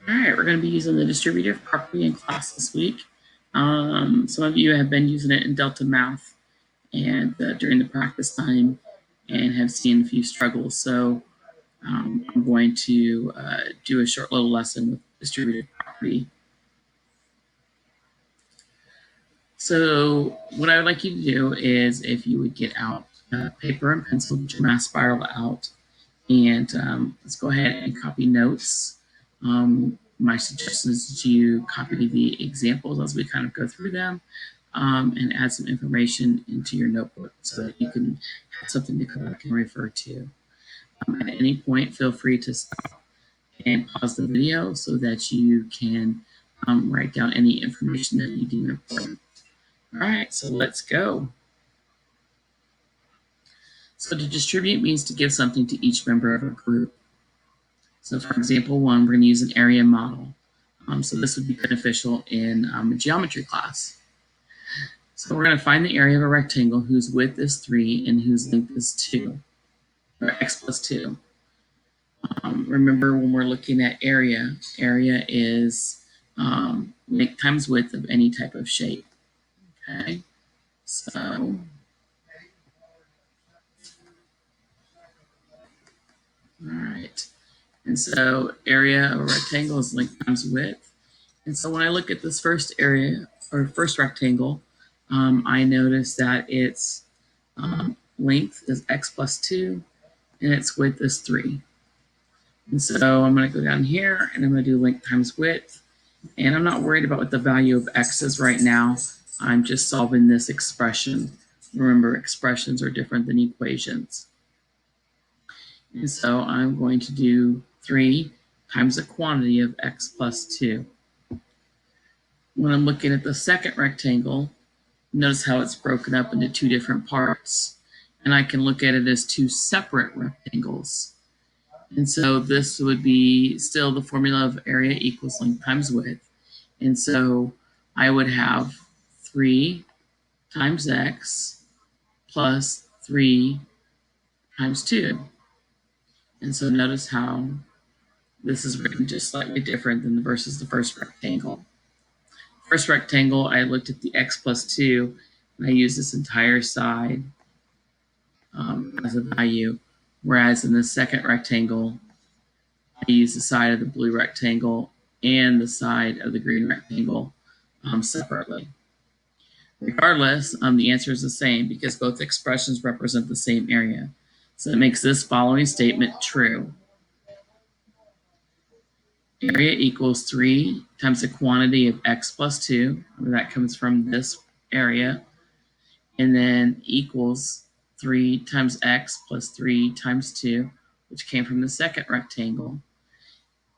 All right, we're going to be using the distributive property in class this week. Some of you have been using it in Delta Math and during the practice time and have seen a few struggles. So I'm going to do a short little lesson with distributive property. So what I would like you to do is if you would get out paper and pencil, get your math spiral out, and let's go ahead and copy notes. My suggestion is that you copy the examples as we kind of go through them and add some information into your notebook so that you can have something to come back and refer to. At any point, feel free to stop and pause the video so that you can write down any information that you deem important. All right, so let's go. So to distribute means to give something to each member of a group. So for example, one, we're going to use an area model. So this would be beneficial in a geometry class. So we're going to find the area of a rectangle whose width is 3 and whose length is 2, or x plus 2. Remember when we're looking at area is length times width of any type of shape. Okay, so all right. And so area of a rectangle is length times width. And so when I look at this first area or first rectangle, I notice that its length is x plus 2 and its width is 3. And so I'm going to go down here and I'm going to do length times width. And I'm not worried about what the value of x is right now. I'm just solving this expression. Remember, expressions are different than equations. And so I'm going to do 3 times the quantity of x plus 2. When I'm looking at the second rectangle, notice how it's broken up into 2 different parts. And I can look at it as 2 separate rectangles. And so this would be still the formula of area equals length times width. And so I would have 3 times x plus 3 times 2. And so notice how this is written just slightly different than versus the first rectangle. First rectangle, I looked at the x plus 2, and I used this entire side as a value, whereas in the second rectangle, I use the side of the blue rectangle and the side of the green rectangle separately. Regardless, the answer is the same because both expressions represent the same area. So it makes this following statement true. Area equals 3 times the quantity of x plus 2, that comes from this area, and then equals 3 times x plus 3 times 2, which came from the second rectangle.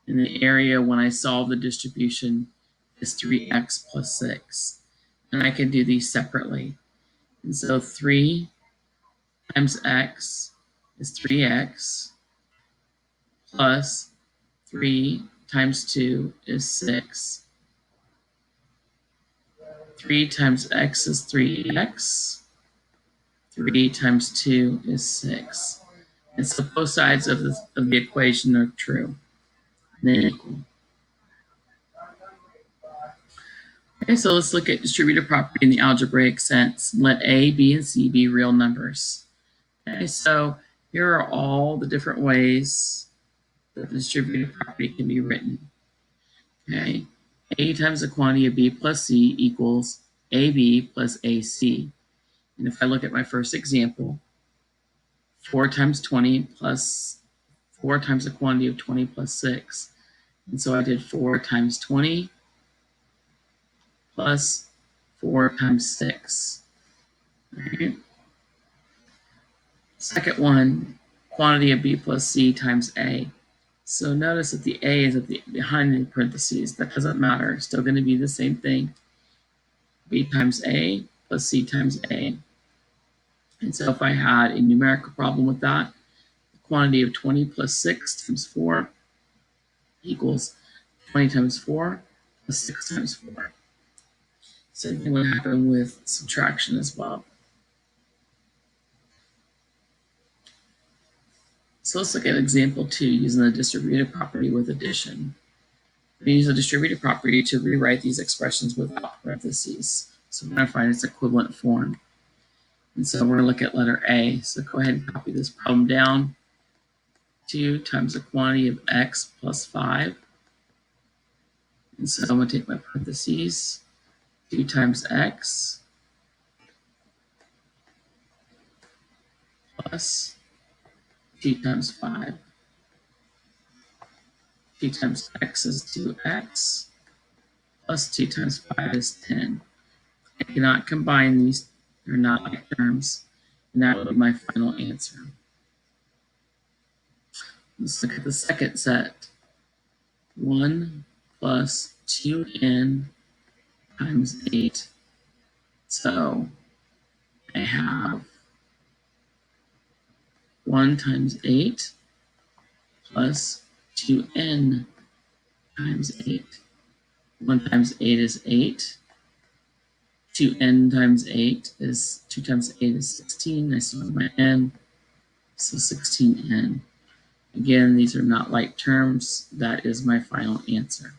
And the area when I solve the distribution is 3x plus 6. And I can do these separately. And so 3 times x is 3x plus 3 times 2 is 6. 3 times x is 3x. 3 times 2 is 6. And so both sides of the equation are true. And they equal. Okay, so let's look at distributive property in the algebraic sense. Let A, B, and C be real numbers. Okay, so here are all the different ways that the distributive property can be written. Okay, A times the quantity of B plus C equals AB plus AC. And if I look at my first example, 4 times 20 plus 4 times the quantity of 20 plus 6. And so I did 4 times 20 plus 4 times 6. Right. Second one, quantity of B plus C times A. So notice that the A is behind the parentheses. That doesn't matter. It's still going to be the same thing. B times A plus C times A. And so if I had a numerical problem with that, the quantity of 20 plus 6 times 4 equals 20 times 4 plus 6 times 4. Same thing would happen with subtraction as well. So let's look at example 2 using the distributive property with addition. We use a distributive property to rewrite these expressions without parentheses. So we're going to find its equivalent form. And so we're going to look at letter A. So go ahead and copy this problem down. 2 times the quantity of x plus 5. And so I'm going to take my parentheses. 2 times x plus 2 times 5. 2 times x is 2x plus 2 times 5 is 10. I cannot combine these. They're not like terms. And that would be my final answer. Let's look at the second set. 1 plus 2n times 8. So I have 1 times 8 plus 2n times 8. 1 times 8 is 8. 2n times 8 is 2 times 8 is 16. I still have my n, so 16n. Again, these are not like terms. That is my final answer.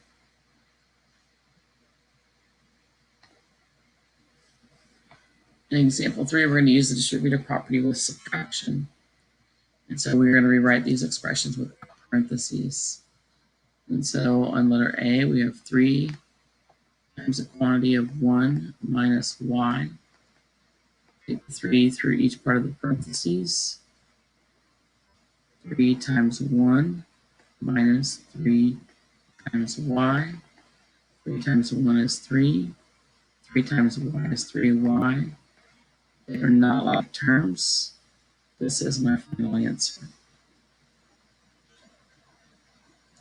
In example 3, we're going to use the distributive property with subtraction. And so we're going to rewrite these expressions with parentheses. And so on letter A, we have 3 times the quantity of 1 minus y. Take 3 through each part of the parentheses. 3 times 1 minus 3 times y. 3 times 1 is 3. 3 times y is 3y. They are not like terms. This is my final answer.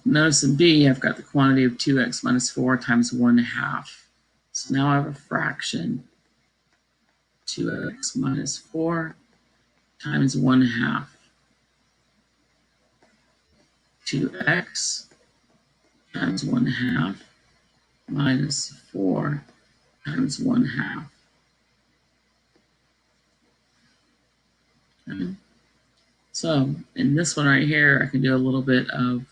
Notice in B, I've got the quantity of 2x minus 4 times 1/2. So now I have a fraction. 2x minus 4 times 1/2. 2x times 1/2 minus 4 times 1/2. Okay. So in this one right here, I can do a little bit of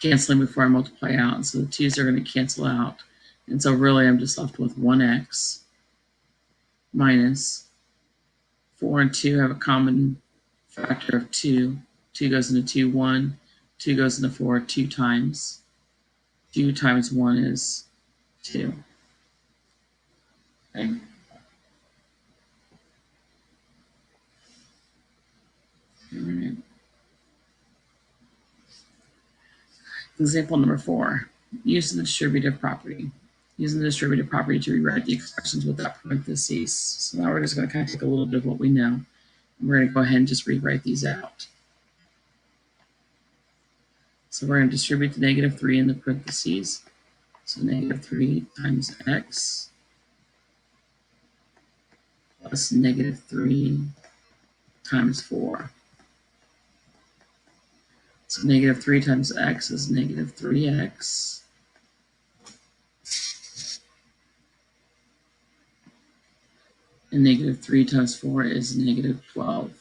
canceling before I multiply out. And so the 2's are going to cancel out. And so really I'm just left with 1x minus 4 and 2 have a common factor of 2. 2 goes into 2, 1. 2 goes into 4, 2 times. 2 times 1 is 2. Okay. All right. Example number 4. Using the distributive property. Using the distributive property to rewrite the expressions without parentheses. So now we're just going to kind of take a little bit of what we know. And we're going to go ahead and just rewrite these out. So we're going to distribute the negative 3 in the parentheses. So negative 3 times x plus negative 3 times 4. So negative 3 times x is negative 3x. And negative 3 times 4 is negative 12.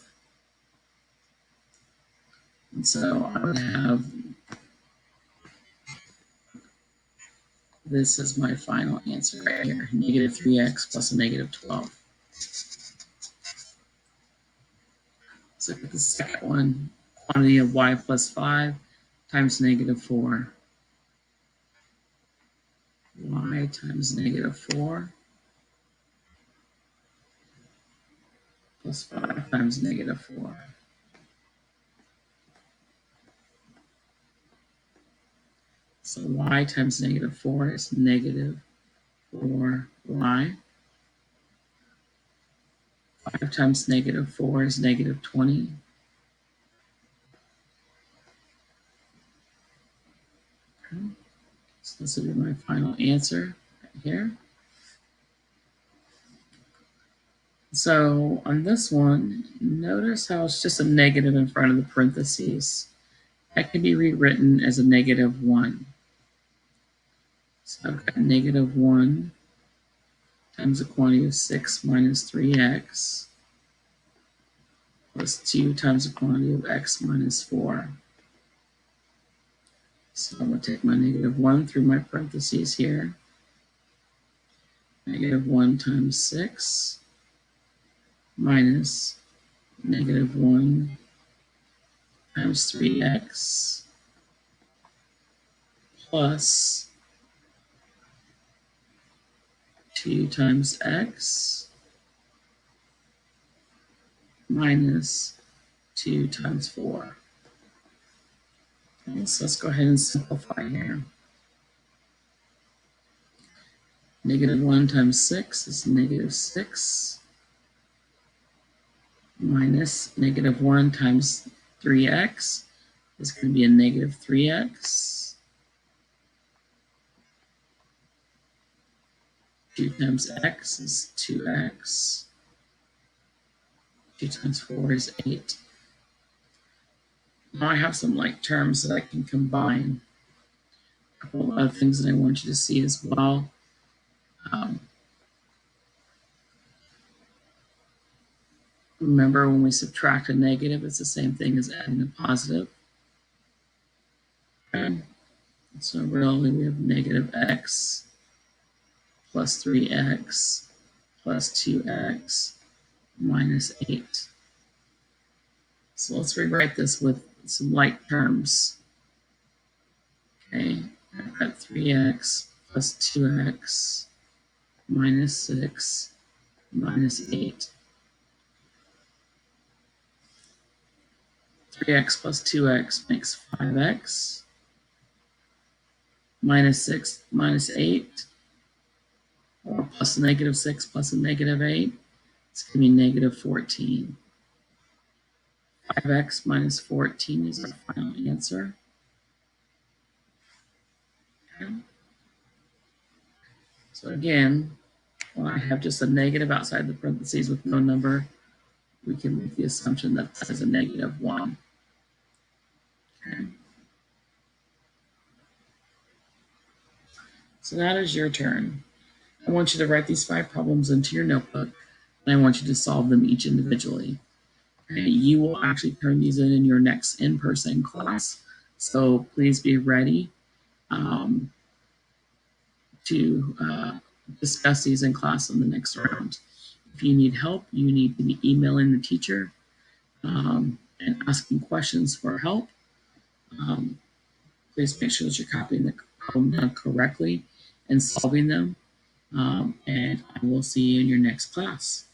And so I would have this as my final answer right here. Negative 3x plus a negative 12. So look at the second one. Quantity of y plus 5 times negative 4. Y times negative 4 plus 5 times negative 4. So y times negative 4 is negative 4y. 5 times negative 4 is negative 20. Okay. So this will be my final answer right here. So on this one, notice how it's just a negative in front of the parentheses. That can be rewritten as a negative 1. So I've got negative 1 times the quantity of 6 minus 3x plus 2 times the quantity of x minus 4. So I'm going to take my -1 through my parentheses here. -1 times 6 minus -1 times 3x plus 2 times x minus 2 times 4. Okay, so let's go ahead and simplify here. -1 times 6 is -6 minus -1 times 3x is going to be a -3x. 2 times x is 2x. 2 times 4 is 8. Now I have some like terms that I can combine. A couple of other things that I want you to see as well. Remember, when we subtract a negative, it's the same thing as adding a positive. Okay. So really, we have -x plus 3x plus 2x minus 8. So let's rewrite this with some like terms. Okay, I've got 3x plus 2x minus 6 minus 8. 3x plus 2x makes 5x. Minus 6 minus 8, or plus -6 plus a -8, it's going to be -14. 5x minus 14 is our final answer. Okay. So again, when I have just a negative outside the parentheses with no number, we can make the assumption that that is a -1. Okay. So that is your turn. I want you to write these 5 problems into your notebook, and I want you to solve them each individually. Okay. You will actually turn these in your next in-person class, so please be ready to discuss these in class in the next round. If you need help, you need to be emailing the teacher and asking questions for help. Please make sure that you're copying the problem down correctly and solving them. And I will see you in your next class.